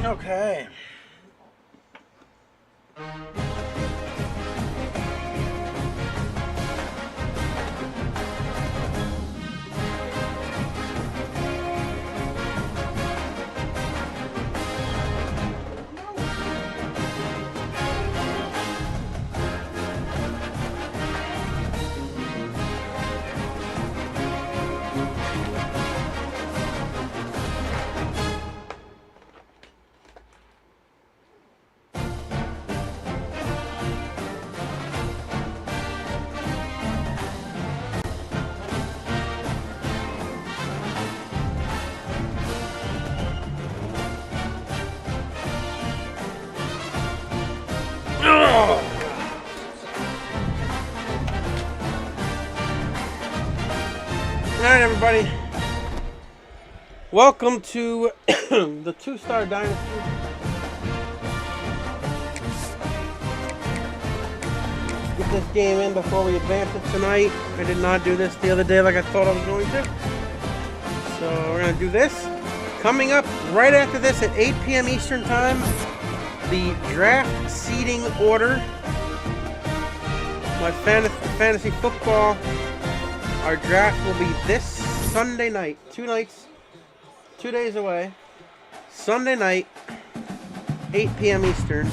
Okay. Alright, everybody. Welcome to the two-star dynasty. Get this game in before we advance it tonight. I did not do this the other day like I thought I was going to. So we're going to do this. Coming up right after this at 8 p.m. Eastern Time, the draft seeding order. My fantasy football. Our draft will be this Sunday night. 2 nights. 2 days away. Sunday night, 8 p.m. Eastern.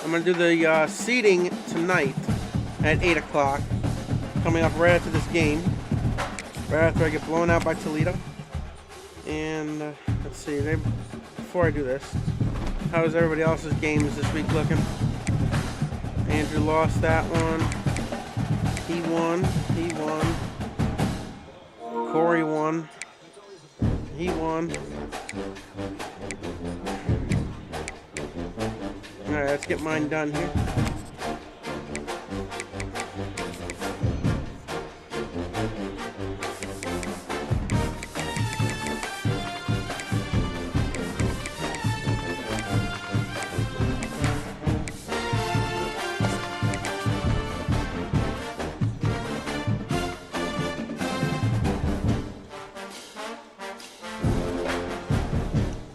I'm going to do the seeding tonight at 8 o'clock. Coming up right after this game. Right after I get blown out by Toledo. And let's see. Before I do this, how's everybody else's games this week looking? Andrew lost that one. He won. He won. Corey won. He won. Alright, let's get mine done here.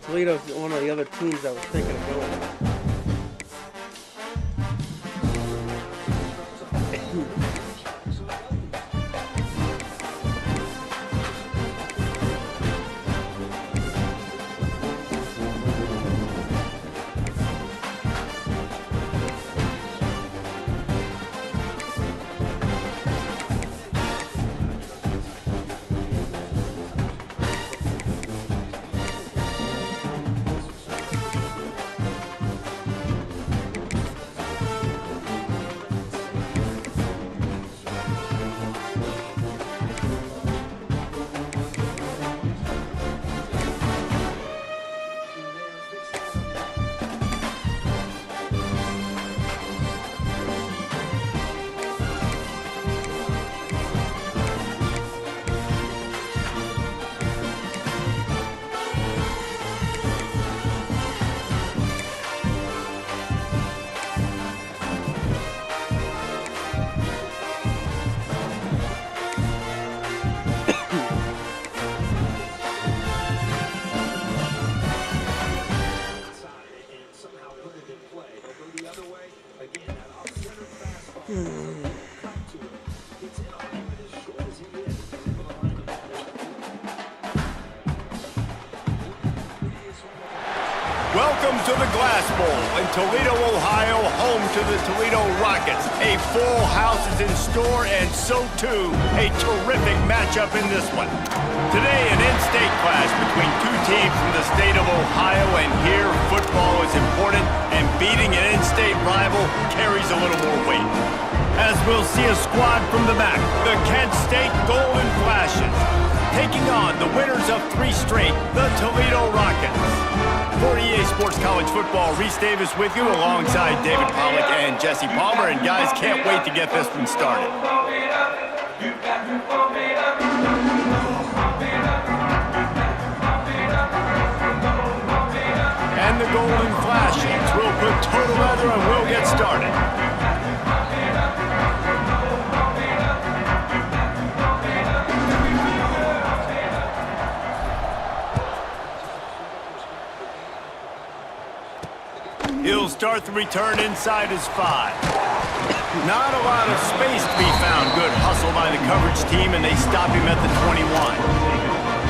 Toledo's one of the other teams I was thinking of going. Welcome to the Glass Bowl in Toledo, Ohio, home to the Toledo Rockets. A full house is in store, and so too a terrific matchup in this one. Today, an in-state clash between two teams from the state of Ohio, and here football is important, and beating an in-state rival carries a little more weight. As we'll see a squad from the back, the Kent State Golden Flashes, taking on the winners of 3 straight, the Toledo Rockets. For EA Sports College Football, Reese Davis with you alongside David Pollock and Jesse Palmer. And guys, can't wait to get this one started. And the Golden Flashes will put total leather and we'll get started. start the return inside his 5. Not a lot of space to be found. Good hustle by the coverage team, and they stop him at the 21.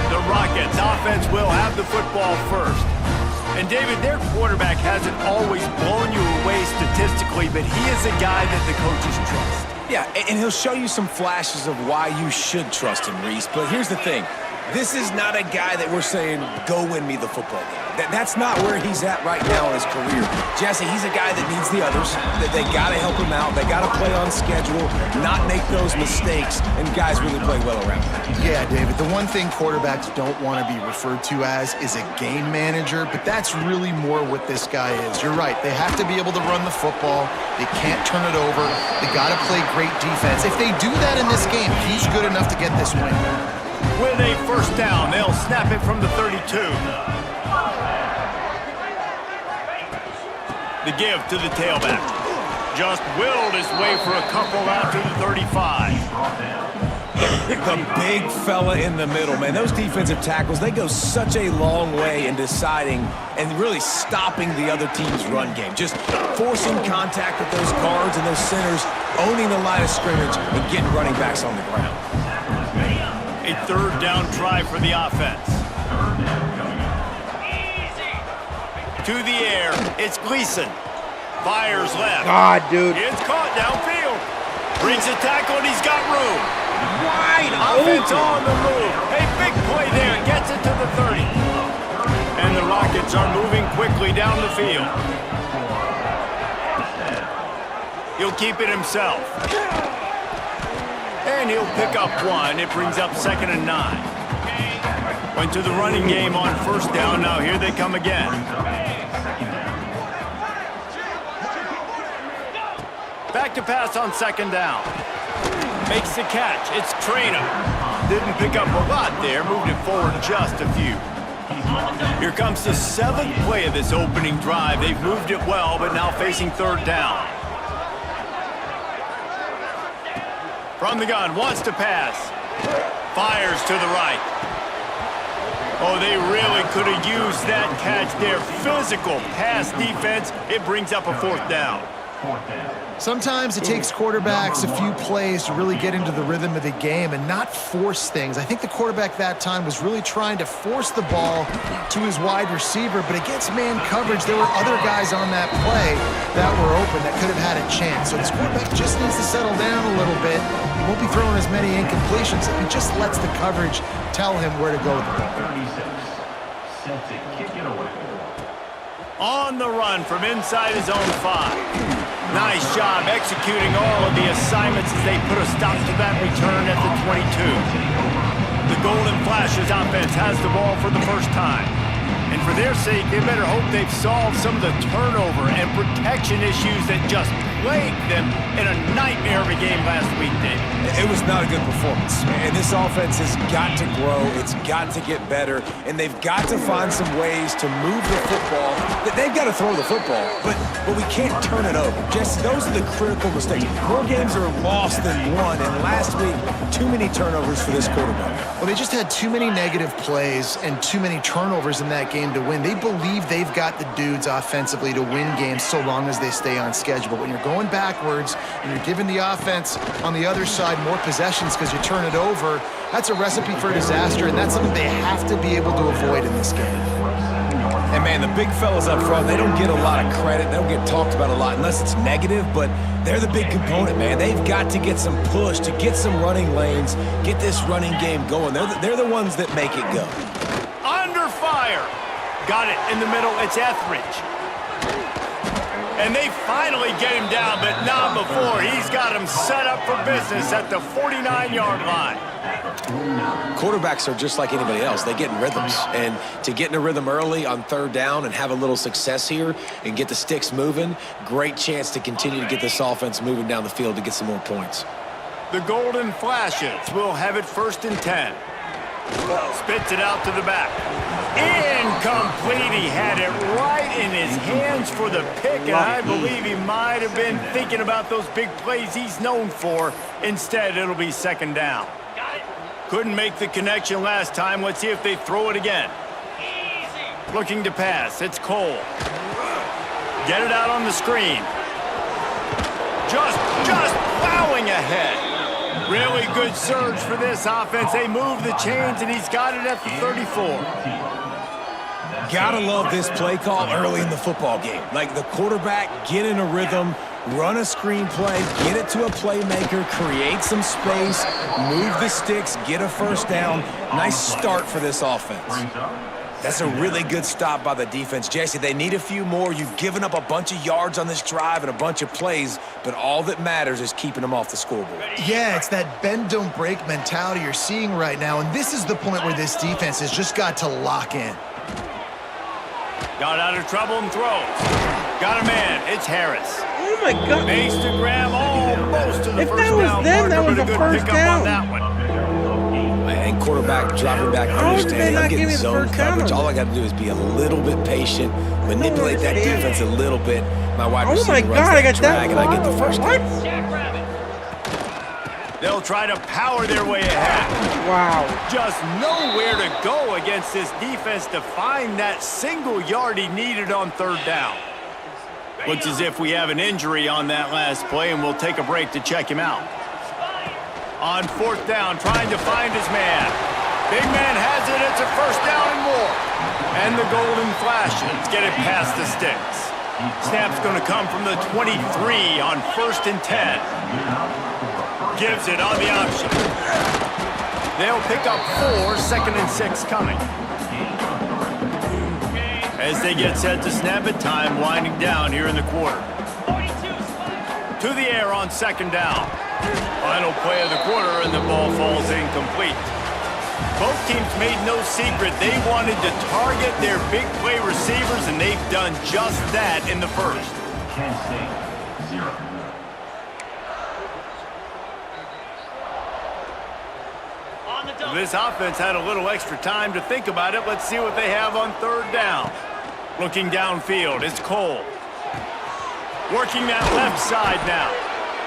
The Rockets offense will have the football first. And David, their quarterback hasn't always blown you away statistically, but he is a guy that the coaches trust. Yeah, and he'll show you some flashes of why you should trust him, Reese. But here's the thing. This is not a guy that we're saying, go win me the football game. That's not where he's at right now in his career. Jesse, he's a guy that needs the others. That they got to help him out. They got to play on schedule, not make those mistakes, and guys really play well around him. Yeah, David, the one thing quarterbacks don't want to be referred to as is a game manager, but that's really more what this guy is. You're right. They have to be able to run the football. They can't turn it over. They got to play great defense. If they do that in this game, he's good enough to get this win. With a first down, they'll snap it from the 32. The give to the tailback. Just willed his way for a couple out to the 35. The big fella in the middle, man. Those defensive tackles, they go such a long way in deciding and really stopping the other team's run game. Just forcing contact with those guards and those centers, owning the line of scrimmage, and getting running backs on the ground. A third down try for the offense. To the air, it's Gleason. Fires left. God, dude. It's caught downfield. Brings a tackle and he's got room. Wide Offense open. on the move. A big play there. Gets it to the 30. And the Rockets are moving quickly down the field. He'll keep it himself. And he'll pick up one. It brings up 2nd and 9. Went to the running game on first down. Now here they come again. Back to pass on 2nd down. Makes the catch. It's Trainer. Didn't pick up a lot there. Moved it forward just a few. Here comes the 7th play of this opening drive. They've moved it well, but now facing 3rd down. From the gun, wants to pass. Fires to the right. Oh, they really could have used that catch there. Physical pass defense. It brings up a 4th down. Sometimes it takes quarterbacks a few plays to really get into the rhythm of the game and not force things. I think the quarterback that time was really trying to force the ball to his wide receiver, but against man coverage, there were other guys on that play that were open that could have had a chance. So this quarterback just needs to settle down a little bit. He won't be throwing as many incompletions if he just lets the coverage tell him where to go with the ball. On the run from inside his own 5. Nice job executing all of the assignments as they put a stop to that return at the 22. The Golden Flashes offense has the ball for the first time. And for their sake, they better hope they've solved some of the turnover and protection issues that just plagued them in a nightmare of a game last week, David. It was not a good performance, and this offense has got to grow. It's got to get better, and they've got to find some ways to move the football. They've got to throw the football, but we can't turn it over. Just those are the critical mistakes. More games are lost than won, and last week, too many turnovers for this quarterback. Well, they just had too many negative plays and too many turnovers in that game to win. They believe they've got the dudes offensively to win games so long as they stay on schedule. But when you're going backwards and you're giving the offense on the other side more possessions because you turn it over, that's a recipe for disaster, and that's something they have to be able to avoid in this game. And, man, the big fellas up front, they don't get a lot of credit. They don't get talked about a lot unless it's negative, but they're the big component, man. They've got to get some push, to get some running lanes, get this running game going. They're the ones that make it go. Under fire. Got it in the middle. It's Etheridge. And they finally get him down, but not before. He's got him set up for business at the 49-yard line. Quarterbacks are just like anybody else. They get in rhythms. And to get in a rhythm early on 3rd down and have a little success here and get the sticks moving, great chance to continue to get this offense moving down the field to get some more points. The Golden Flashes will have it 1st and 10. Spits it out to the back. Incomplete. He had it right in his hands for the pick, and I believe he might have been thinking about those big plays he's known for. Instead, it'll be 2nd down. Couldn't make the connection last time. Let's see if they throw it again. Looking to pass. It's Cole. Get it out on the screen. Just plowing ahead. Really good surge for this offense. They move the chains, and he's got it at the 34. Gotta love this play call early in the football game. Like the quarterback, get in a rhythm, run a screen play, get it to a playmaker, create some space, move the sticks, get a first down. Nice start for this offense. That's a really good stop by the defense. Jesse, they need a few more. You've given up a bunch of yards on this drive and a bunch of plays, but all that matters is keeping them off the scoreboard. Yeah, it's that bend, don't break mentality you're seeing right now, and this is the point where this defense has just got to lock in. Got out of trouble and throws. Got a man. It's Harris. Oh my God! Makes the grab almost to the If first that was down. them, that was a good first pickup down. on that one. And quarterback dropping back, How did they understanding not I'm give getting me the zone first down coverage. on All that? I got to do is be a little bit patient, manipulate that understand. defense a little bit. My wide Oh receiver my runs God! I that got that drag, and I get the first What? down. They'll try to power their way ahead. Wow! Just nowhere to go against this defense to find that single yard he needed on third down. Looks as if we have an injury on that last play, and we'll take a break to check him out. On fourth down, trying to find his man. Big man has it. It's a first down and more. And the golden flashes get it past the sticks. Snap's going to come from the 23 on 1st and 10. Gives it on the option. They'll pick up 4, 2nd and 6 coming. As they get set to snap it, time winding down here in the quarter. To the air on 2nd down. Final play of the quarter, and the ball falls incomplete. Both teams made no secret they wanted to target their big play receivers, and they've done just that in the first. This offense had a little extra time to think about it. Let's see what they have on third down. Looking downfield, it's Cole. Working that left side now.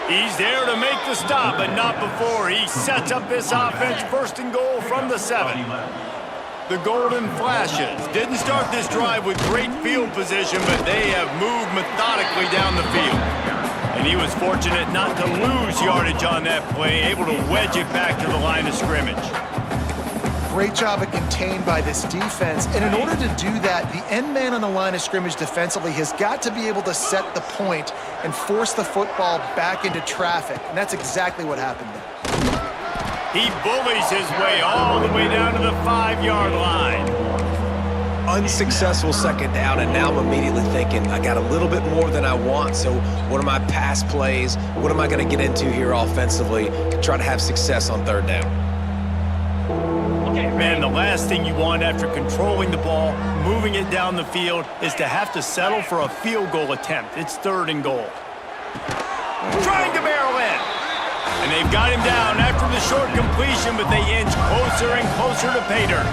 He's there to make the stop, but not before he sets up this offense 1st and goal from the 7. The golden flashes didn't start this drive with great field position, but they have moved methodically down the field. And he was fortunate not to lose yardage on that play, able to wedge it back to the line of scrimmage. Great job of contained by this defense. And in order to do that, the end man on the line of scrimmage defensively has got to be able to set the point and force the football back into traffic. And that's exactly what happened there. He bullies his way all the way down to the 5-yard line. Unsuccessful 2nd down, and now I'm immediately thinking, I got a little bit more than I want, so what are my pass plays? What am I going to get into here offensively to try to have success on 3rd down? Man, the last thing you want after controlling the ball, moving it down the field, is to have to settle for a field goal attempt. It's 3rd and goal. Trying to barrel in. And they've got him down after the short completion, but they inch closer and closer to pay dirt.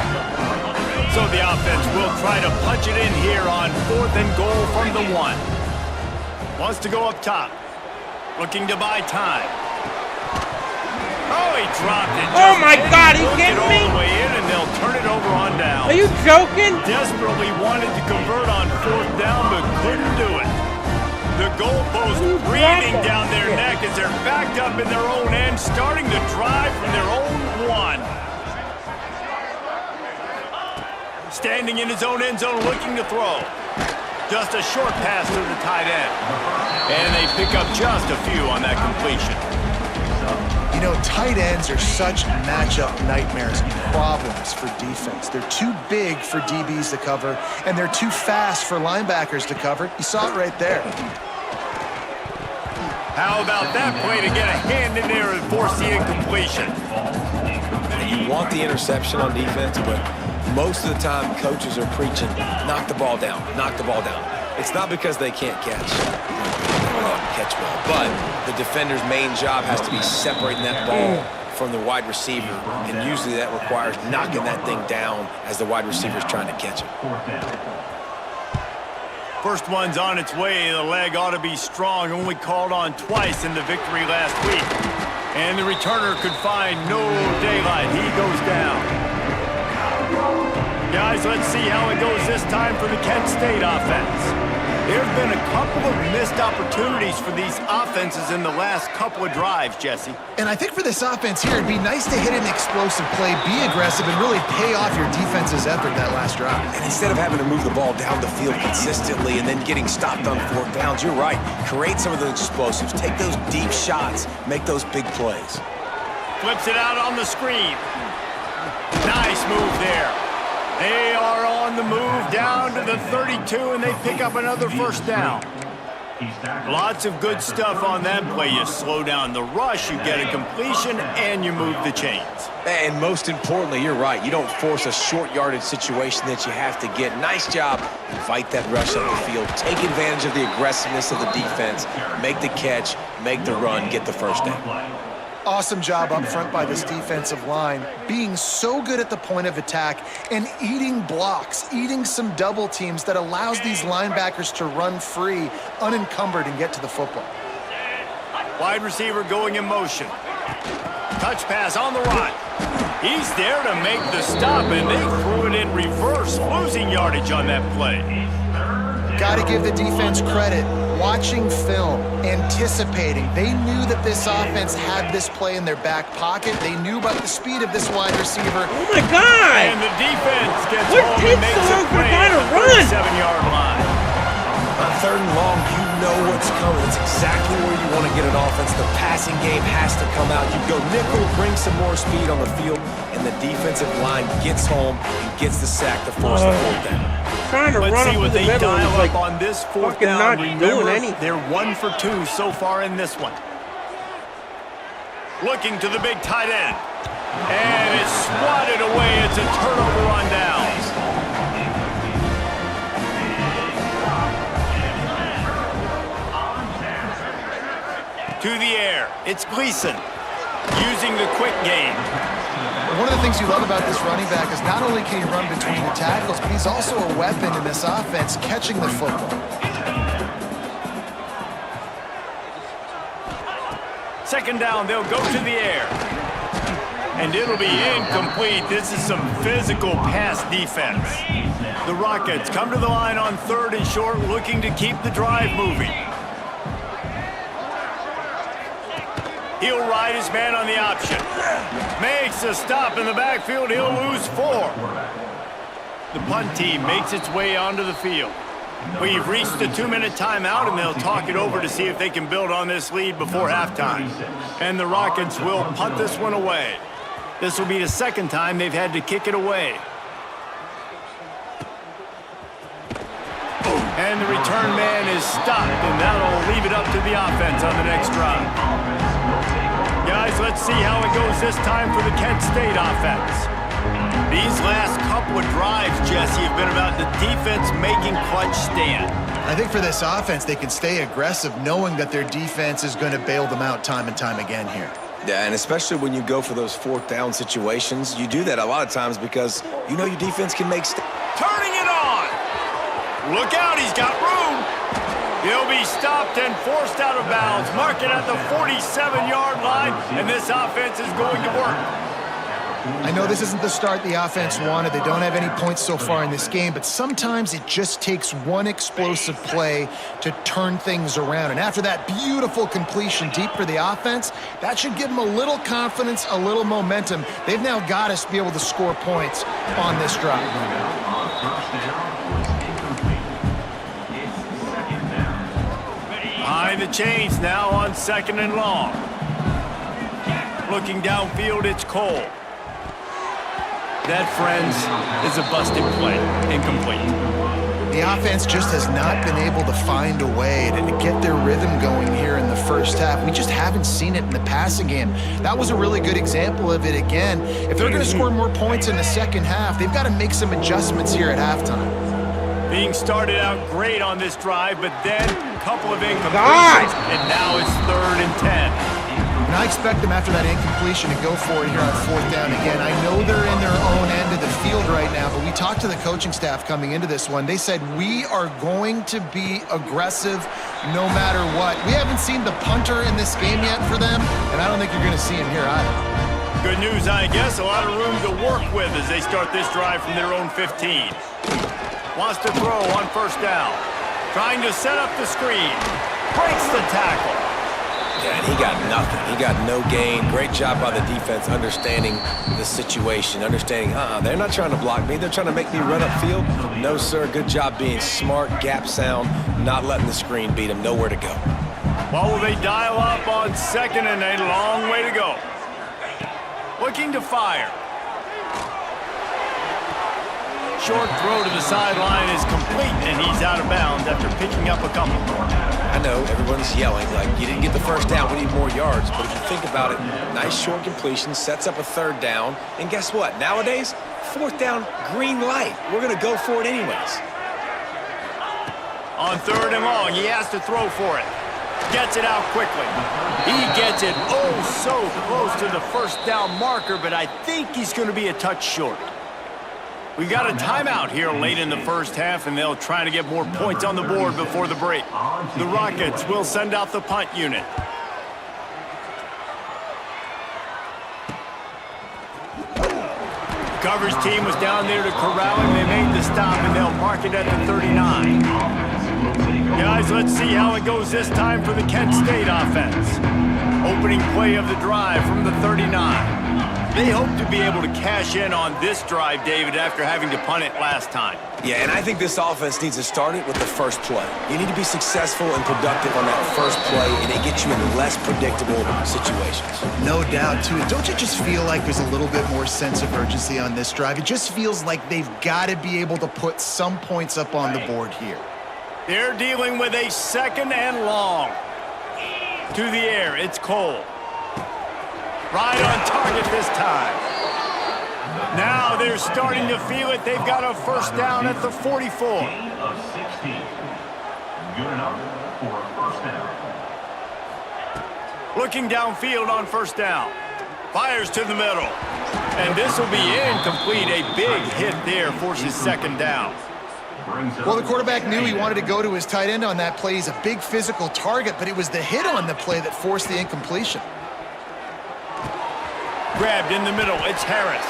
So the offense will try to punch it in here on 4th and goal from the 1. Wants to go up top. Looking to buy time. Oh, he dropped it. Oh my God, are you kidding all me? the way in, and they'll turn it over on down. Are you joking? Desperately wanted to convert on 4th down, but couldn't do it. The goalpost breathing down their neck as they're backed up in their own end, starting to drive from their own 1. Standing in his own end zone, looking to throw. Just a short pass to the tight end. And they pick up just a few on that completion. You know, tight ends are such matchup nightmares and problems for defense. They're too big for DBs to cover, and they're too fast for linebackers to cover. You saw it right there. How about that play to get a hand in there and force the incompletion? You want the interception on defense, but most of the time coaches are preaching, knock the ball down, knock the ball down. It's not because they can't catch. Catch well, but the defender's main job has to be separating that ball from the wide receiver, and usually that requires knocking that thing down as the wide receiver is trying to catch it. First one's on its way. The leg ought to be strong. Only called on twice in the victory last week. And the returner could find no daylight. He goes down. Guys, let's see how it goes this time for the Kent State offense. There have been a couple of missed opportunities for these offenses in the last couple of drives, Jesse. And I think for this offense here, it'd be nice to hit an explosive play, be aggressive, and really pay off your defense's effort that last drive. And instead of having to move the ball down the field consistently and then getting stopped on 4th downs, you're right. Create some of those explosives. Take those deep shots. Make those big plays. Flips it out on the screen. Nice move there. They are on the move down to the 32, and they pick up another 1st down. Lots of good stuff on that play. You slow down the rush, you get a completion, and you move the chains. And most importantly, you're right. You don't force a short yardage situation that you have to get. Nice job. Fight that rush up the field. Take advantage of the aggressiveness of the defense. Make the catch, make the run, get the 1st down. Awesome job up front by this defensive line, being so good at the point of attack and eating blocks, eating some double teams that allows these linebackers to run free, unencumbered, and get to the football. Wide receiver going in motion. Touch pass on the run. He's there to make the stop, and they threw it in reverse, losing yardage on that play. Got to give the defense credit. Watching film, anticipating. They knew that this offense had this play in their back pocket. They knew about the speed of this wide receiver. Oh my God! And the defense gets what home takes and makes so long a for a play guy to at the run? 37-yard line. On 3rd and long, you know what's coming. It's exactly where you want to get an offense. The passing game has to come out. You go nickel, bring some more speed on the field, and the defensive line gets home and gets the sack to force the 4th down. Trying to Let's run see up what the they middle dial is like up on this 4th fucking down. not Remember, doing anything. they're 1 for 2 so far in this one. Looking to the big tight end. And it's swatted away. It's a turnover on downs. To the air. It's Gleason using the quick game. One of the things you love about this running back is not only can he run between the tackles, but he's also a weapon in this offense, catching the football. Second down, they'll go to the air. And it'll be incomplete. This is some physical pass defense. The Rockets come to the line on 3rd and short, looking to keep the drive moving. He'll ride his man on the option. Makes a stop in the backfield. He'll lose 4. The punt team makes its way onto the field. We've reached the 2-minute timeout, and they'll talk it over to see if they can build on this lead before halftime. And the Rockets will punt this one away. This will be the 2nd time they've had to kick it away. And the return man is stopped, and that'll leave it up to the offense on the next drive. Guys, let's see how it goes this time for the Kent State offense. These last couple of drives, Jesse, have been about the defense making clutch stand. I think for this offense, they can stay aggressive knowing that their defense is going to bail them out time and time again here. Yeah, and especially when you go for those 4th down situations, you do that a lot of times because you know your defense can make Turning it on! Look out, he's got room! He'll be stopped and forced out of bounds. Mark it at the 47-yard line, and this offense is going to work. I know this isn't the start the offense wanted. They don't have any points so far in this game, but sometimes it just takes one explosive play to turn things around. And after that beautiful completion deep for the offense, that should give them a little confidence, a little momentum. They've now got us to be able to score points on this drive. Behind the chains now on 2nd and long. Looking downfield, it's Cole. That, friends, is a busted play. Incomplete. The offense just has not been able to find a way to get their rhythm going here in the first half. We just haven't seen it in the passing game. That was a really good example of it again. If they're going to score more points in the second half, they've got to make some adjustments here at halftime. Being started out great on this drive, but then a couple of incompletions, and now it's 3rd and 10. And I expect them after that incompletion to go for it here on 4th down again. I know they're in their own end of the field right now, but we talked to the coaching staff coming into this one. They said, we are going to be aggressive no matter what. We haven't seen the punter in this game yet for them, and I don't think you're going to see him here either. Good news, I guess. A lot of room to work with as they start this drive from their own 15. Wants to throw on 1st down. Trying to set up the screen. Breaks the tackle. Yeah, and he got nothing. He got no gain. Great job by the defense understanding the situation, understanding, they're not trying to block me. They're trying to make me run upfield. No, sir. Good job being smart, gap sound, not letting the screen beat him. Nowhere to go. Well, will they dial up on 2nd and a long way to go? Looking to fire. Short throw to the sideline is complete, and he's out of bounds after picking up a couple. I know everyone's yelling like, you didn't get the first down, we need more yards. But if you think about it, nice short completion, sets up a 3rd down. And guess what? Nowadays, 4th down, green light. We're going to go for it anyways. On 3rd and long, he has to throw for it. Gets it out quickly. He gets it so close to the 1st down marker, but I think he's going to be a touch short. We've got a timeout here late in the 1st half, and they'll try to get more points on the board before the break. The Rockets will send out the punt unit. The coverage team was down there to corral him. They made the stop, and they'll mark it at the 39. Guys, let's see how it goes this time for the Kent State offense. Opening play of the drive from the 39. They hope to be able to cash in on this drive, David, after having to punt it last time. Yeah, and I think this offense needs to start it with the first play. You need to be successful and productive on that first play, and it gets you in less predictable situations. No doubt, too. Don't you just feel like there's a little bit more sense of urgency on this drive? It just feels like they've got to be able to put some points up on the board here. They're dealing with a 2nd and long. To the air, it's Cole. Right on target this time. Now they're starting to feel it. They've got a 1st down at the 44. Of 16. Good enough for a 1st down. Looking downfield on 1st down. Fires to the middle. And this will be incomplete. A big hit there forces 2nd down. Well, the quarterback knew he wanted to go to his tight end on that play. He's a big physical target, but it was the hit on the play that forced the incompletion. Grabbed in the middle, it's Harris.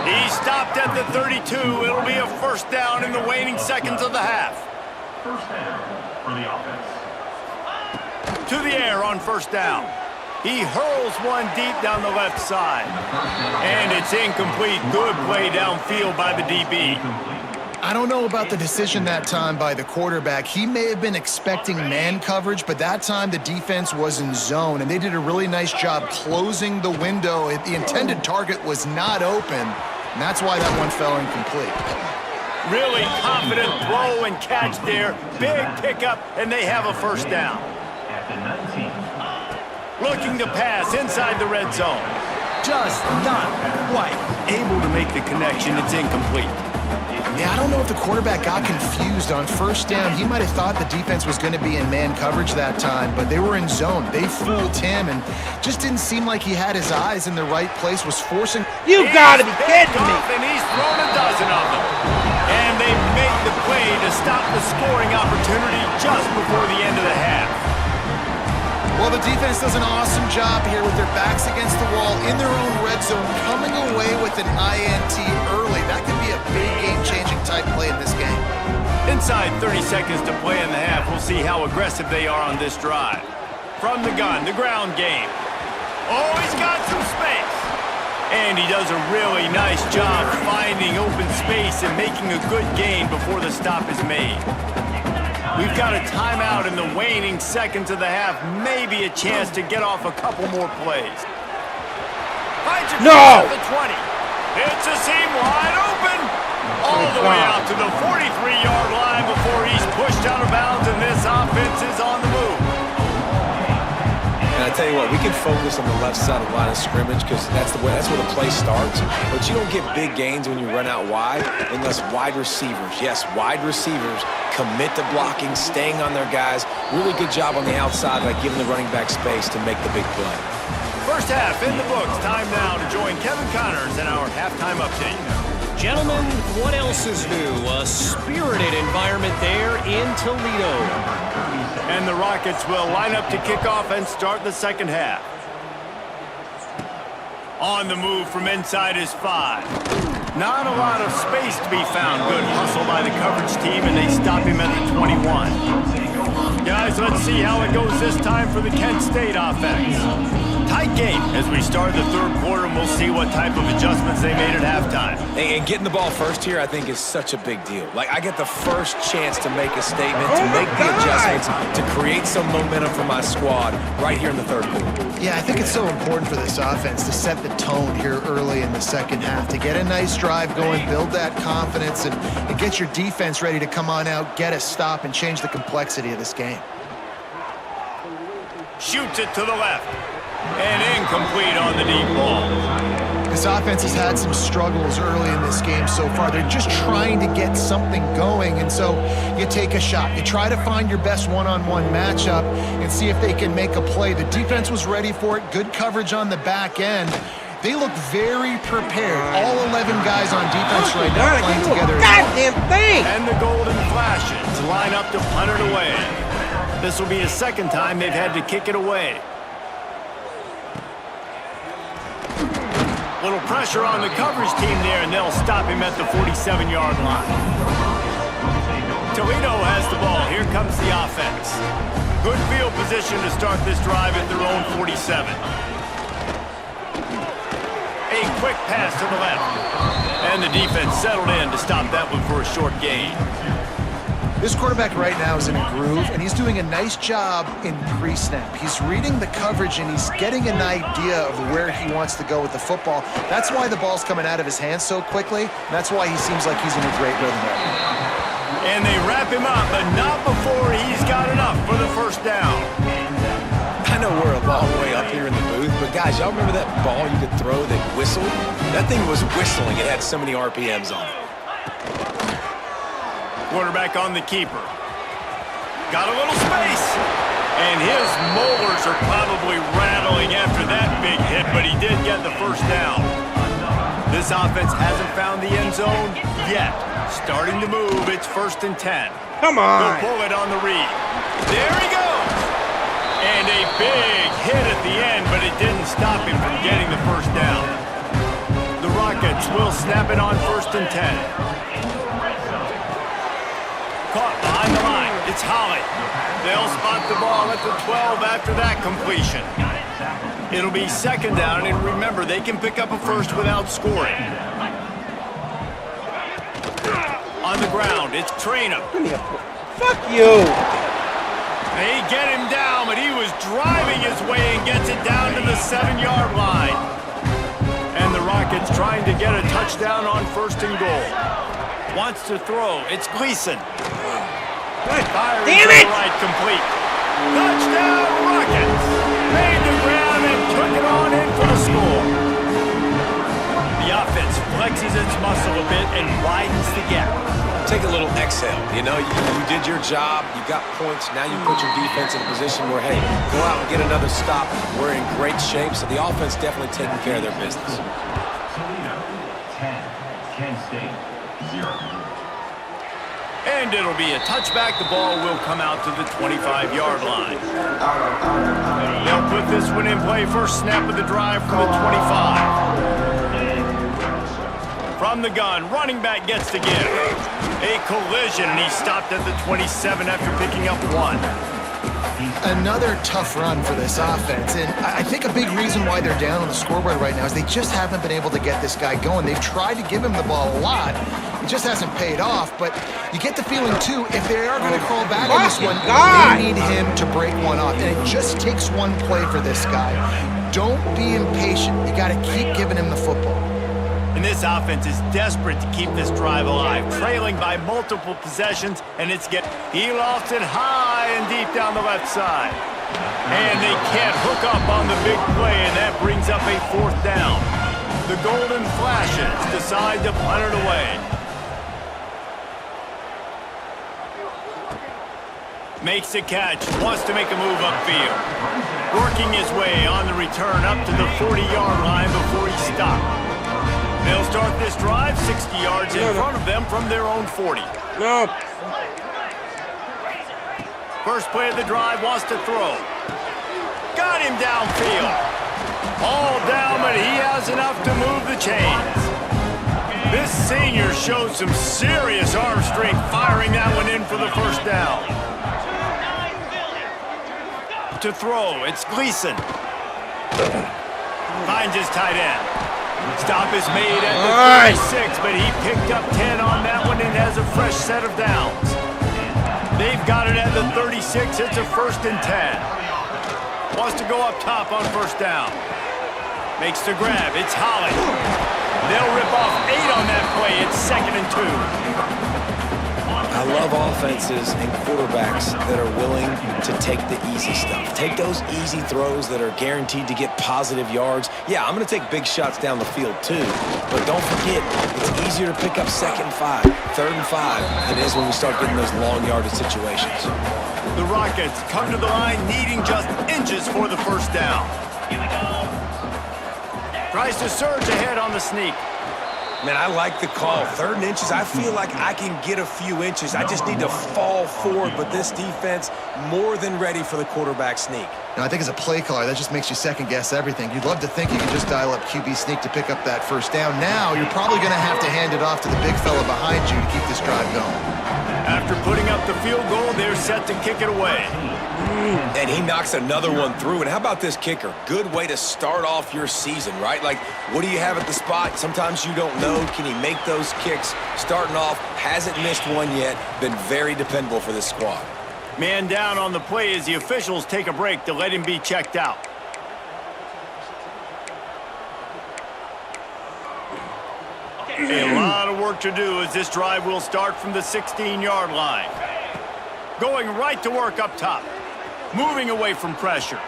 He stopped at the 32. It'll be a 1st down in the waning seconds of the half. 1st down for the offense. To the air on 1st down. He hurls one deep down the left side. And it's incomplete. Good play downfield by the DB. I don't know about the decision that time by the quarterback. He may have been expecting man coverage, but that time the defense was in zone, and they did a really nice job closing the window. The intended target was not open, and that's why that one fell incomplete. Really confident throw and catch there. Big pickup, and they have a 1st down. At the 19. Looking to pass inside the red zone. Just not quite able to make the connection. It's incomplete. Yeah, I don't know if the quarterback got confused on 1st down. He might have thought the defense was going to be in man coverage that time, but they were in zone. They fooled him and just didn't seem like he had his eyes in the right place, was forcing... You gotta be kidding me! And he's thrown a dozen of them. And they make the play to stop the scoring opportunity just before the end of the half. Well, the defense does an awesome job here with their backs against the wall in their own red zone, coming away with an INT early. That could be a big game-changing type play in this game. Inside 30 seconds to play in the half, we'll see how aggressive they are on this drive. From the gun, the ground game. Oh, he's got some space. And he does a really nice job finding open space and making a good gain before the stop is made. We've got a timeout in the waning seconds of the half. Maybe a chance to get off a couple more plays. No! At the 20. It's a seam wide open. All the way out to the 43-yard line before he's pushed out of bounds, and this offense is on the move. And I tell you what, we can focus on the left side of the line of scrimmage because that's where the play starts. But you don't get big gains when you run out wide unless wide receivers, yes, wide receivers, commit to blocking, staying on their guys. Really good job on the outside by giving the running back space to make the big play. First half in the books. Time now to join Kevin Connors in our halftime update. Gentlemen, what else is new? A spirited environment there in Toledo. And the Rockets will line up to kick off and start the second half. On the move from inside is 5. Not a lot of space to be found. Good hustle by the coverage team, and they stop him at the 21. Guys, let's see how it goes this time for the Kent State offense. Tight game as we start the third quarter, and we'll see what type of adjustments they made at halftime. And getting the ball first here, I think, is such a big deal. Like, I get the first chance to make a statement, to make the adjustments, to create some momentum for my squad right here in the third quarter. Yeah, I think it's so important for this offense to set the tone here early in the second half, to get a nice drive going, build that confidence, and get your defense ready to come on out, get a stop, and change the complexity of this game. Shoots it to the left. And incomplete on the deep ball. This offense has had some struggles early in this game so far. They're just trying to get something going, and so you take a shot. You try to find your best one-on-one matchup and see if they can make a play. The defense was ready for it. Good coverage on the back end. They look very prepared. All 11 guys on defense right now playing together. Goddamn thing! And the golden flashes line up to punt it away. This will be the second time they've had to kick it away. Little pressure on the coverage team there, and they'll stop him at the 47-yard line. Toledo has the ball. Here comes the offense. Good field position to start this drive at their own 47. A quick pass to the left. And the defense settled in to stop that one for a short gain. This quarterback right now is in a groove, and he's doing a nice job in pre-snap. He's reading the coverage, and he's getting an idea of where he wants to go with the football. That's why the ball's coming out of his hands so quickly, and that's why he seems like he's in a great rhythm right now. And they wrap him up, but not before he's got enough for the first down. I know we're a long way up here in the booth, but guys, y'all remember that ball you could throw that whistled? That thing was whistling. It had so many RPMs on it. Quarterback on the keeper. Got a little space. And his molars are probably rattling after that big hit, but he did get the first down. This offense hasn't found the end zone yet. Starting to move. It's 1st and 10. Come on. They'll pull it on the read. There he goes. And a big hit at the end, but it didn't stop him from getting the first down. The Rockets will snap it on 1st and 10. Caught behind the line. It's Holly. They'll spot the ball at the 12 after that completion. It'll be 2nd down, and remember, they can pick up a first without scoring. On the ground, it's Traynham. Fuck you! They get him down, but he was driving his way and gets it down to the 7-yard line. And the Rockets trying to get a touchdown on 1st and goal. Wants to throw. It's Gleason. Damn it! Right, complete. Touchdown, Rockets! Made the ground and took it on in for the score. The offense flexes its muscle a bit and widens the gap. Take a little exhale. You know, you did your job. You got points. Now you put your defense in a position where, hey, go out and get another stop. We're in great shape, so the offense definitely taking care of their business. Toledo, 10. Kent State, 0. And it'll be a touchback. The ball will come out to the 25-yard line. They'll put this one in play. First snap of the drive from the 25. From the gun, running back gets to give. A collision, and he stopped at the 27 after picking up 1. Another tough run for this offense, and I think a big reason why they're down on the scoreboard right now is they just haven't been able to get this guy going. They've tried to give him the ball a lot. It just hasn't paid off, but you get the feeling, too, if they are going to crawl back in this one, they need him to break one off, and it just takes one play for this guy. Don't be impatient. You got to keep giving him the football. And this offense is desperate to keep this drive alive, trailing by multiple possessions, and he lofts it high and deep down the left side. And they can't hook up on the big play, and that brings up a 4th down. The Golden Flashes decide to punt it away. Makes the catch, wants to make a move upfield. Working his way on the return up to the 40-yard line before he stopped. They'll start this drive 60 yards in front of them from their own 40. No. First play of the drive, wants to throw. Got him downfield. All down, but he has enough to move the chains. This senior showed some serious arm strength firing that one in for the first down. To throw, it's Gleason. Finds his tight end. Stop is made at the 36, but he picked up 10 on that one and has a fresh set of downs. They've got it at the 36. It's a 1st and 10. Wants to go up top on first down. Makes the grab. It's Holly. They'll rip off 8 on that play. It's 2nd and 2. I love offenses and quarterbacks that are willing to take the easy stuff. Take those easy throws that are guaranteed to get positive yards. Yeah, I'm going to take big shots down the field too, but don't forget, it's easier to pick up 2nd and 5, 3rd and 5 than it is when we start getting those long yardage situations. The Rockets come to the line needing just inches for the first down. Tries to surge ahead on the sneak. Man, I like the call. 3rd and inches, I feel like I can get a few inches. I just need to fall forward, but this defense more than ready for the quarterback sneak. Now, I think as a play caller, that just makes you second-guess everything. You'd love to think you could just dial up QB sneak to pick up that first down. Now, you're probably going to have to hand it off to the big fella behind you to keep this drive going. After putting up the field goal, they're set to kick it away. And he knocks another one through. And how about this kicker? Good way to start off your season, right? Like, what do you have at the spot? Sometimes you don't know. Can he make those kicks? Starting off, hasn't missed one yet. Been very dependable for this squad. Man down on the play as the officials take a break to let him be checked out. A lot of work to do as this drive will start from the 16-yard line. Going right to work up top. Moving away from pressure.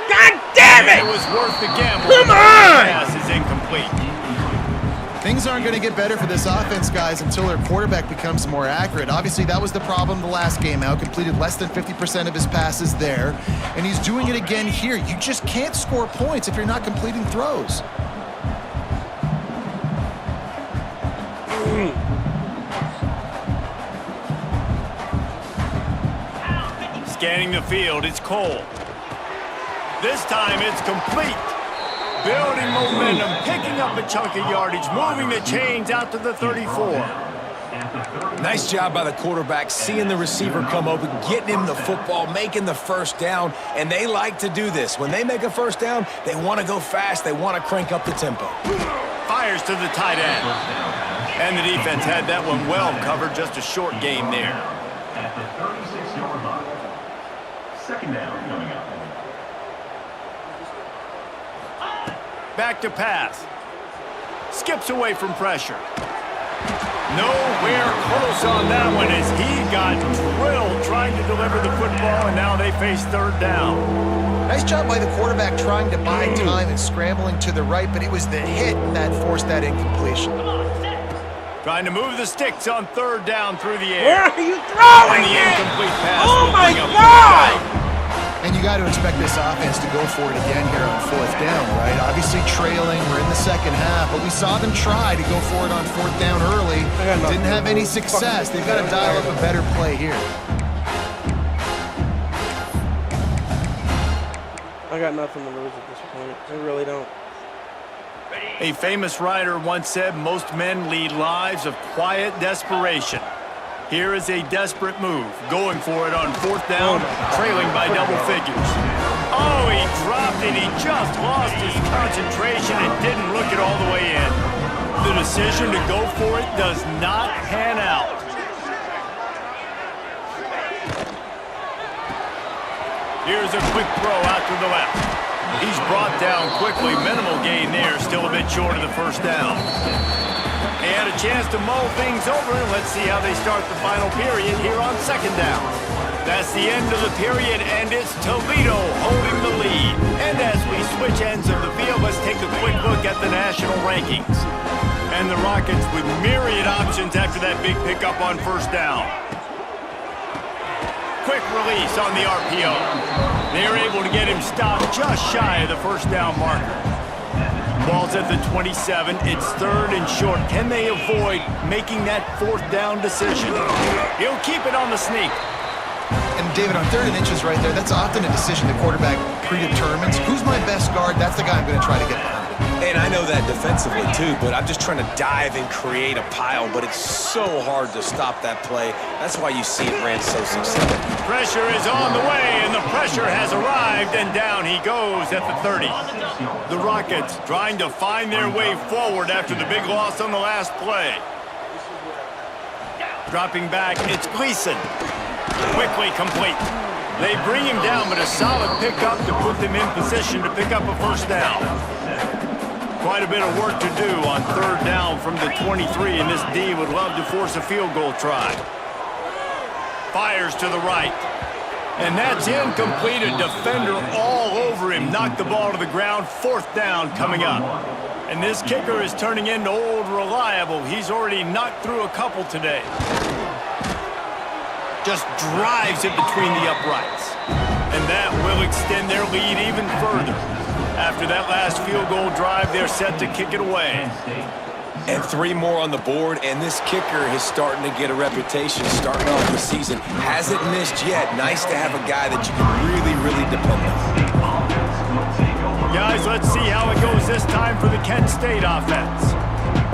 God damn it! It was worth the gamble. Come on! The pass is incomplete. Things aren't going to get better for this offense, guys, until their quarterback becomes more accurate. Obviously, that was the problem the last game out. Completed less than 50% of his passes there, and he's doing it again here. You just can't score points if you're not completing throws. Scanning the field, it's Cole. This time it's complete. Building momentum, picking up a chunk of yardage, moving the chains out to the 34. Nice job by the quarterback, seeing the receiver come open, getting him the football, making the first down, and they like to do this. When they make a first down, they want to go fast, they want to crank up the tempo. Fires to the tight end. And the defense had that one well covered, just a short game there. At the 36-yard line. 2nd down coming up. Back to pass. Skips away from pressure. Nowhere close on that one as he got drilled trying to deliver the football, and now they face 3rd down. Nice job by the quarterback trying to buy time and scrambling to the right, but it was the hit that forced that incompletion. Trying to move the sticks on 3rd down through the air. Where are you throwing And the it? incomplete pass Oh will my bring up God! 4th down. And you got to expect this offense to go for it again here on 4th down, right? Obviously trailing, we're in the 2nd half, but we saw them try to go for it on 4th down early. Didn't have any success. They've got to dial up a better play here. I got nothing to lose at this point. I really don't. A famous writer once said, most men lead lives of quiet desperation. Here is a desperate move, going for it on 4th down, trailing by double figures. Oh, he dropped it. He just lost his concentration and didn't look it all the way in. The decision to go for it does not pan out. Here's a quick throw out to the left. He's brought down quickly. Minimal gain there, still a bit short of the first down. They had a chance to mull things over. Let's see how they start the final period here on 2nd down. That's the end of the period, and it's Toledo holding the lead. And as we switch ends of the field, let's take a quick look at the national rankings. And the Rockets with myriad options after that big pickup on 1st down. Quick release on the RPO. They're able to get him stopped just shy of the 1st down marker. Ball's at the 27. It's 3rd and short. Can they avoid making that 4th down decision? He'll keep it on the sneak. And David, on 3rd and inches right there, that's often a decision the quarterback predetermines. Who's my best guard? That's the guy I'm going to try to get behind. And I know that defensively too, but I'm just trying to dive and create a pile, but it's so hard to stop that play. That's why you see it ran so successful. Pressure is on the way, and the pressure has arrived, and down he goes at the 30. The Rockets trying to find their way forward after the big loss on the last play. Dropping back, it's Gleason. Quickly complete. They bring him down, but a solid pickup to put them in position to pick up a first down. Quite a bit of work to do on third down from the 23, and this D would love to force a field goal try. Fires to the right. And that's incomplete. A defender all over him. Knocked the ball to the ground. Fourth down coming up. And this kicker is turning into old reliable. He's already knocked through a couple today. Just drives it between the uprights. And that will extend their lead even further. After that last field goal drive, they're set to kick it away. And 3 more on the board, and this kicker is starting to get a reputation starting off the season. Hasn't missed yet. Nice to have a guy that you can really depend on. Guys, let's see how it goes this time for the Kent State offense.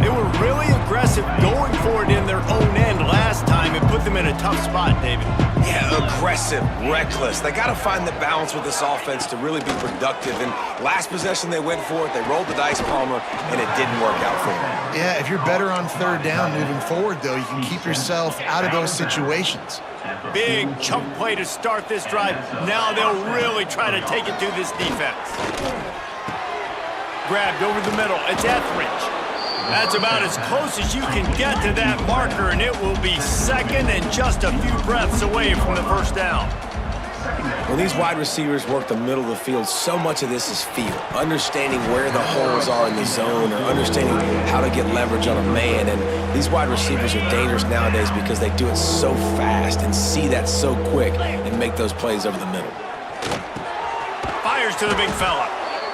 They were really aggressive going for it in their own end last time and put them in a tough spot, David. Yeah, aggressive, reckless. They got to find the balance with this offense to really be productive. And last possession, they went for it. They rolled the dice, Palmer, and it didn't work out for them. Yeah, if you're better on third down moving forward, though, you can keep yourself out of those situations. Big chunk play to start this drive. Now they'll really try to take it to this defense. Grabbed over the middle. It's Etheridge. That's about as close as you can get to that marker, and it will be second and just a few breaths away from the first down. When these wide receivers work the middle of the field, so much of this is feel. Understanding where the holes are in the zone or understanding how to get leverage on a man. And these wide receivers are dangerous nowadays because they do it so fast and see that so quick and make those plays over the middle. Fires to the big fella.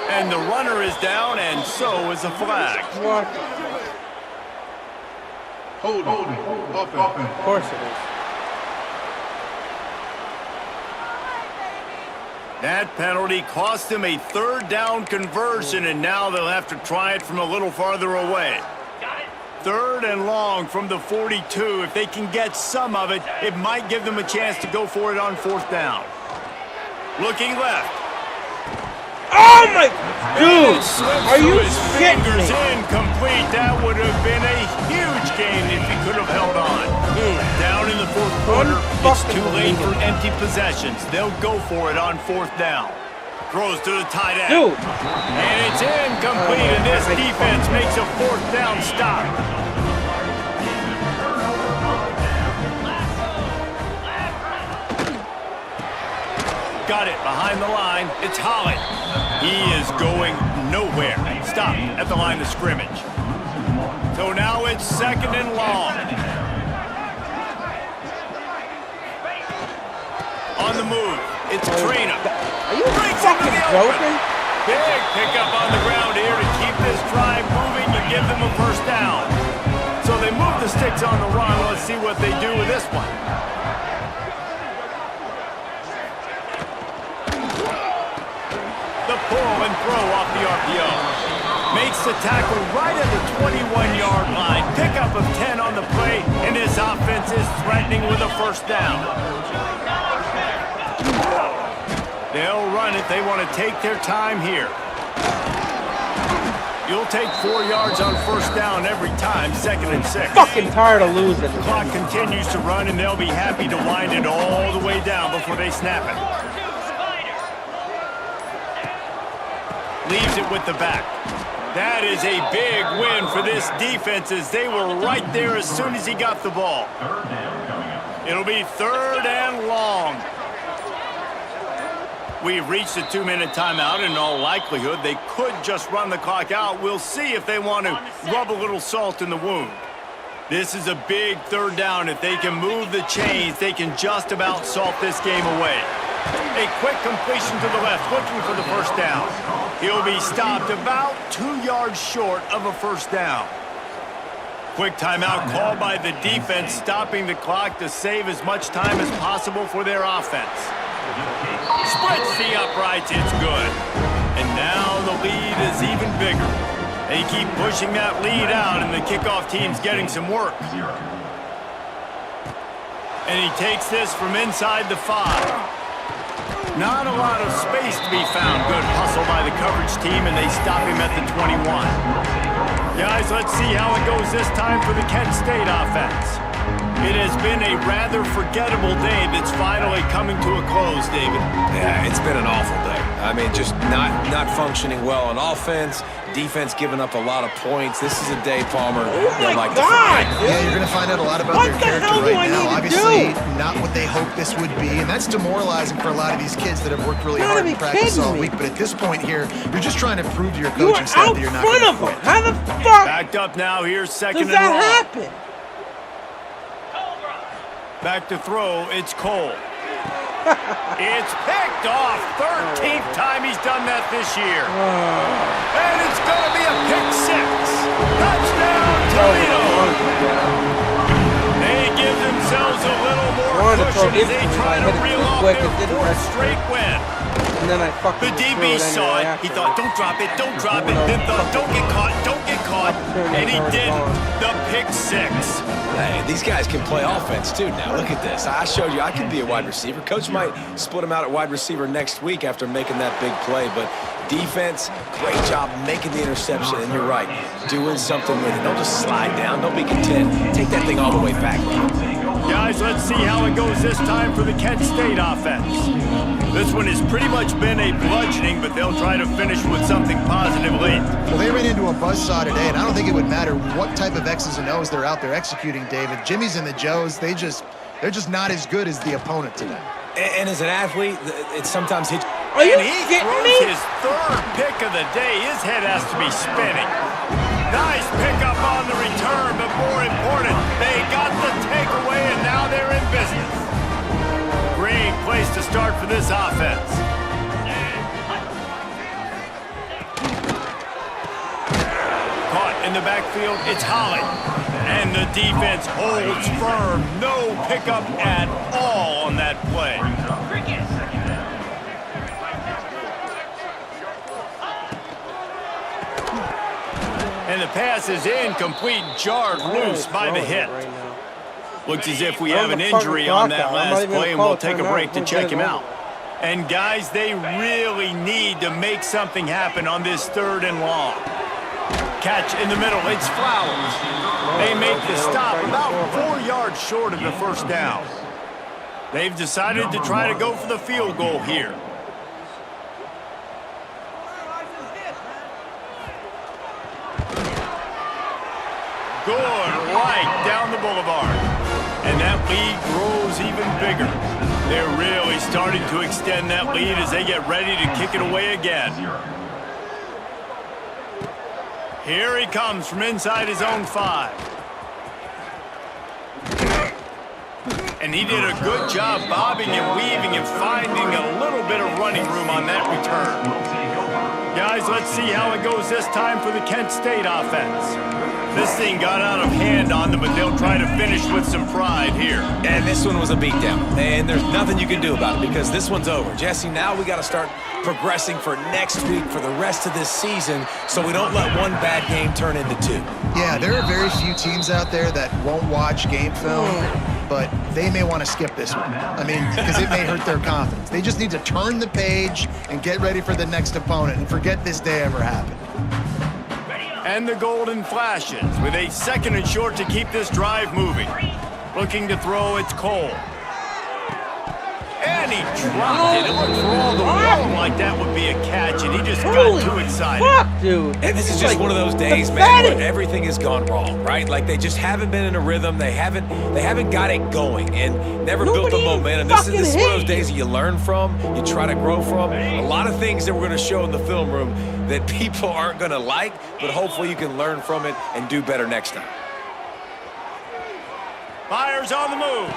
And the runner is down, and so is a flag. What? Hold on. Of course it is. That penalty cost them a third down conversion, and now they'll have to try it from a little farther away. Third and long from the 42. If they can get some of it, it might give them a chance to go for it on fourth down. Looking left. Oh my, dude, are you kidding me? Incomplete. That would have been a huge gain if he could have held on. Down in the fourth quarter, it's too late for empty possessions. They'll go for it on fourth down. Throws to the tight end. Dude. And it's incomplete, and this defense makes a fourth down stop. Got it behind the line. It's Holly. He is going nowhere. Stop at the line of scrimmage. So now it's second and long. On the move, it's Trainer. Are you fucking joking? Big pickup on the ground here to keep this drive moving and give them a first down. So they move the sticks on the run. Let's see what they do with this one. The pull and throw off the RPO. Makes the tackle right at the 21-yard line. Pickup of 10 on the play, and this offense is threatening with a first down. They'll run it. They want to take their time here. You'll take 4 yards on first down every time, second and 6. Fucking tired of losing. The clock continues to run, and they'll be happy to wind it all the way down before they snap it. Leaves it with the back. That is a big win for this defense as they were right there as soon as he got the ball. It'll be third and long. We've reached a 2-minute timeout. In all likelihood, they could just run the clock out. We'll see if they want to rub a little salt in the wound. This is a big third down. If they can move the chains, they can just about salt this game away. A quick completion to the left, looking for the first down. He'll be stopped about 2 yards short of a first down. Quick timeout called by the defense, stopping the clock to save as much time as possible for their offense. Splits the uprights, it's good. And now the lead is even bigger. They keep pushing that lead out, and the kickoff team's getting some work. And he takes this from inside the 5. Not a lot of space to be found. Good hustle by the coverage team, and they stop him at the 21. Guys, let's see how it goes this time for the Kent State offense. It has been a rather forgettable day that's finally coming to a close, David. Yeah, it's been an awful day. I mean, just not functioning well on offense. Defense giving up a lot of points. This is a day, Palmer. Oh my like God! Yeah, you're going to find out a lot about What their the character hell do I right now. need to Obviously, do? not what they hoped this would be, and that's demoralizing for a lot of these kids that have worked really You gotta hard be in practice all kidding me. week. But at this point here, you're just trying to prove to your You are coaching staff out that you're not front going of to him. quit. How the fuck Backed up now. Here's second does and that long. happen? Back to throw. It's Cole. It's picked off. 13th time he's done that this year. And it's going to be a pick 6. Touchdown, Toledo. They give themselves a little more cushion as they try to reel off their 4th straight win. And then I The fucking DB saw it. He thought, don't drop it, don't drop it. Then thought, don't get caught, don't get caught. And he didn't. The pick 6. Hey, these guys can play offense too now. Look at this. I showed you I could be a wide receiver. Coach might split him out at wide receiver next week after making that big play. But defense, great job making the interception. And you're right, doing something with it. Don't just slide down. Don't be content. Take that thing all the way back. Guys, let's see how it goes this time for the Kent State offense. This one has pretty much been a bludgeoning, but they'll try to finish with something positive late. Well, they ran into a buzzsaw today, and I don't think it would matter what type of X's and O's they're out there executing, David. Jimmy's and the Joes, they're just not as good as the opponent today. And as an athlete, it sometimes hits. Are you And he kidding throws me? his 3rd pick of the day. His head has to be spinning. Nice pickup on the return, but more important, they got the takeaway, and now they're in business. Great place to start for this offense. Caught in the backfield, it's Holly. And the defense holds firm. No pickup at all on that play. And the pass is incomplete, jarred loose by the hit. Looks as if we have an injury on that last play, and we'll take a break to check him out. And guys, they really need to make something happen on this 3rd and long. Catch in the middle, it's Flowers. They make the stop about 4 yards short of the 1st down. They've decided to try to go for the field goal here. Good right down the boulevard. And that lead grows even bigger. They're really starting to extend that lead as they get ready to kick it away again. Here he comes from inside his own 5. And he did a good job bobbing and weaving and finding a little bit of running room on that return. Guys, let's see how it goes this time for the Kent State offense. This thing got out of hand on them, but they'll try to finish with some pride here. And this one was a beatdown. And there's nothing you can do about it because this one's over. Jesse, now we got to start progressing for next week for the rest of this season so we don't let one bad game turn into 2. Yeah, there are very few teams out there that won't watch game film, but they may want to skip this one. I mean, because it may hurt their confidence. They just need to turn the page and get ready for the next opponent and forget this day ever happened. And the golden flashes with a 2nd and short to keep this drive moving. Looking to throw, it's Cole. And he dropped it. It looked for all the world like that would be a catch, and he just got too excited. Fuck, dude. And this is just one of those days, man, where everything has gone wrong, right? Like they just haven't been in a rhythm. They haven't got it going and never built the momentum. This is one of those days that you learn from, you try to grow from. A lot of things that we're going to show in the film room that people aren't going to like, but hopefully you can learn from it and do better next time. Myers on the move.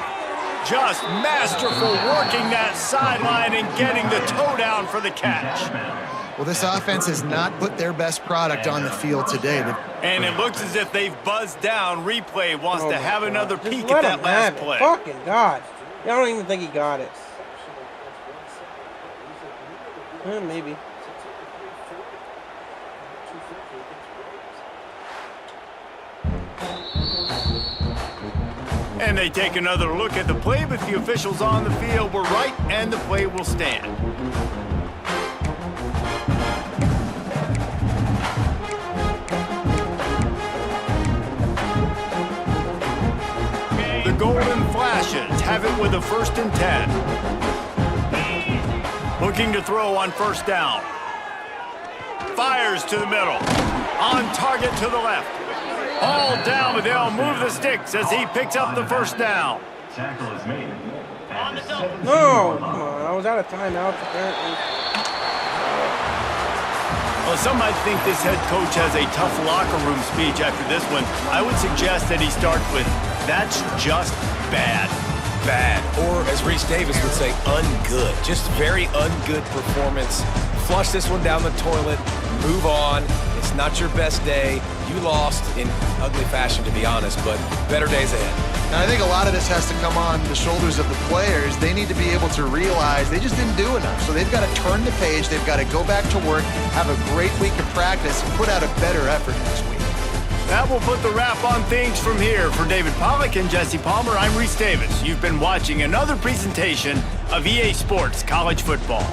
Just masterful working that sideline and getting the toe down for the catch. Well, this offense has not put their best product on the field today. And it looks as if they've buzzed down. Replay wants to have another peek at that last play. Fucking God. I don't even think he got it. Maybe. And they take another look at the play, but the officials on the field were right, and the play will stand. The Golden Flashes have it with a 1st and 10. Looking to throw on 1st down. Fires to the middle. On target to the left. All down, but they'll move the sticks as he picks up the 1st down. Tackle is made. No, come on. I was out of timeouts, apparently. Well, some might think this head coach has a tough locker room speech after this one. I would suggest that he starts with, "That's just bad." Bad, or as Reese Davis would say, ungood. Just very ungood performance. Flush this one down the toilet, move on. It's not your best day. You lost in ugly fashion, to be honest, but better days ahead. And I think a lot of this has to come on the shoulders of the players. They need to be able to realize they just didn't do enough. So they've got to turn the page. They've got to go back to work, have a great week of practice, and put out a better effort next week. That will put the wrap on things from here. For David Pollack and Jesse Palmer, I'm Reese Davis. You've been watching another presentation of EA Sports College Football.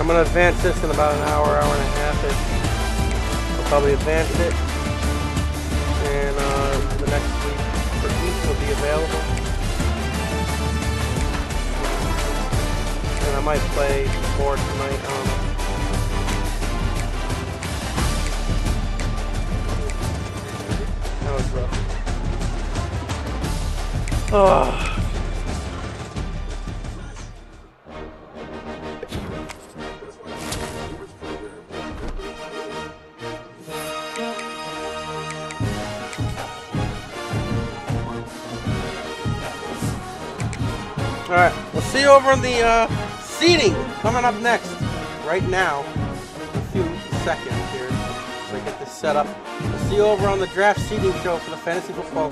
going to advance this in about an hour, hour and a half-ish. I'll probably advance it. And the next week for each will be available. And I might play more tonight. I don't know. That was rough. Oh. All right, we'll see you over in the seating coming up next. Right now, a few seconds here, so I get this set up. We'll see you over on the draft seating show for the fantasy football.